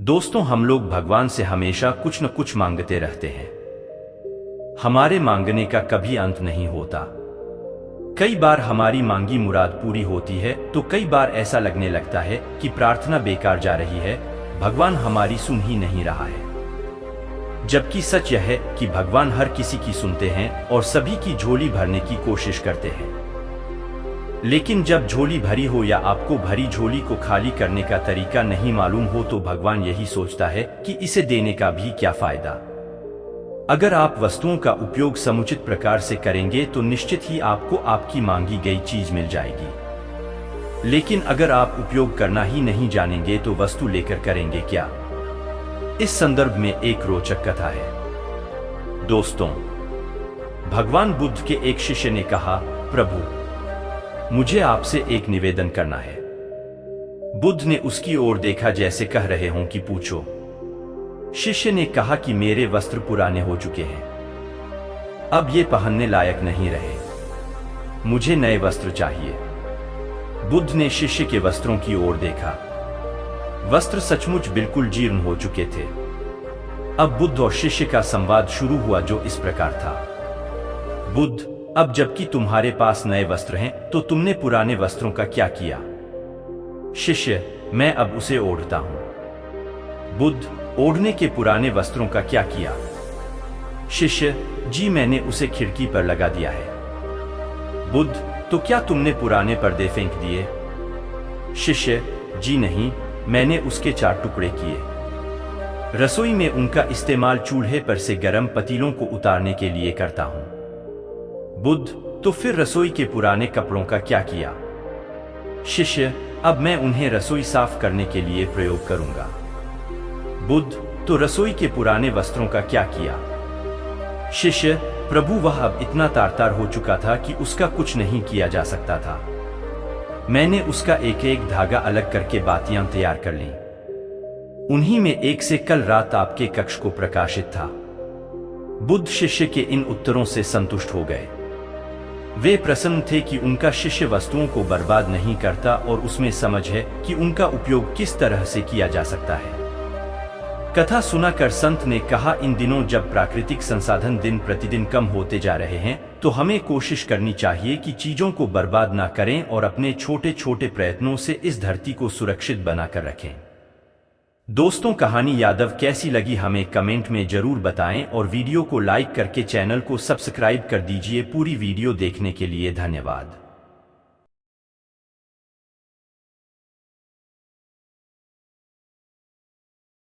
दोस्तों, हम लोग भगवान से हमेशा कुछ न कुछ मांगते रहते हैं। हमारे मांगने का कभी अंत नहीं होता। कई बार हमारी मांगी मुराद पूरी होती है तो कई बार ऐसा लगने लगता है कि प्रार्थना बेकार जा रही है, भगवान हमारी सुन ही नहीं रहा है। जबकि सच यह है कि भगवान हर किसी की सुनते हैं और सभी की झोली भरने की कोशिश करते हैं। लेकिन जब झोली भरी हो या आपको भरी झोली को खाली करने का तरीका नहीं मालूम हो तो भगवान यही सोचता है कि इसे देने का भी क्या फायदा। अगर आप वस्तुओं का उपयोग समुचित प्रकार से करेंगे तो निश्चित ही आपको आपकी मांगी गई चीज मिल जाएगी। लेकिन अगर आप उपयोग करना ही नहीं जानेंगे तो वस्तु लेकर करेंगे क्या? इस संदर्भ में एक रोचक कथा है। दोस्तों, भगवान बुद्ध के एक शिष्य ने कहा, प्रभु, मुझे आपसे एक निवेदन करना है। बुद्ध ने उसकी ओर देखा जैसे कह रहे हों कि पूछो। शिष्य ने कहा कि मेरे वस्त्र पुराने हो चुके हैं, अब ये पहनने लायक नहीं रहे, मुझे नए वस्त्र चाहिए। बुद्ध ने शिष्य के वस्त्रों की ओर देखा। वस्त्र सचमुच बिल्कुल जीर्ण हो चुके थे। अब बुद्ध और शिष्य का संवाद शुरू हुआ जो इस प्रकार था। बुद्ध, अब जबकि तुम्हारे पास नए वस्त्र हैं तो तुमने पुराने वस्त्रों का क्या किया? शिष्य, मैं अब उसे ओढ़ता हूं। बुद्ध, ओढ़ने के पुराने वस्त्रों का क्या किया? शिष्य, जी मैंने उसे खिड़की पर लगा दिया है। बुद्ध, तो क्या तुमने पुराने पर्दे फेंक दिए? शिष्य, जी नहीं, मैंने उसके 4 टुकड़े किए। रसोई में उनका इस्तेमाल चूल्हे पर से गर्म पतीलों को उतारने के लिए करता हूं। बुद्ध, तो फिर रसोई के पुराने कपड़ों का क्या किया? शिष्य, अब मैं उन्हें रसोई साफ करने के लिए प्रयोग करूंगा। बुद्ध, तो रसोई के पुराने वस्त्रों का क्या किया? शिष्य, प्रभु, वह अब इतना तार-तार हो चुका था कि उसका कुछ नहीं किया जा सकता था। मैंने उसका एक एक धागा अलग करके बातियां तैयार कर लीं। उन्हीं में एक से कल रात आपके कक्ष को प्रकाशित था। बुद्ध शिष्य के इन उत्तरों से संतुष्ट हो गए। वे प्रसन्न थे कि उनका शिष्य वस्तुओं को बर्बाद नहीं करता और उसमें समझ है कि उनका उपयोग किस तरह से किया जा सकता है। कथा सुनाकर संत ने कहा, इन दिनों जब प्राकृतिक संसाधन दिन प्रतिदिन कम होते जा रहे हैं तो हमें कोशिश करनी चाहिए कि चीजों को बर्बाद ना करें और अपने छोटे छोटे प्रयत्नों से इस धरती को सुरक्षित बनाकर रखें। दोस्तों, कहानी यादव कैसी लगी हमें कमेंट में जरूर बताएं और वीडियो को लाइक करके चैनल को सब्सक्राइब कर दीजिए। पूरी वीडियो देखने के लिए धन्यवाद।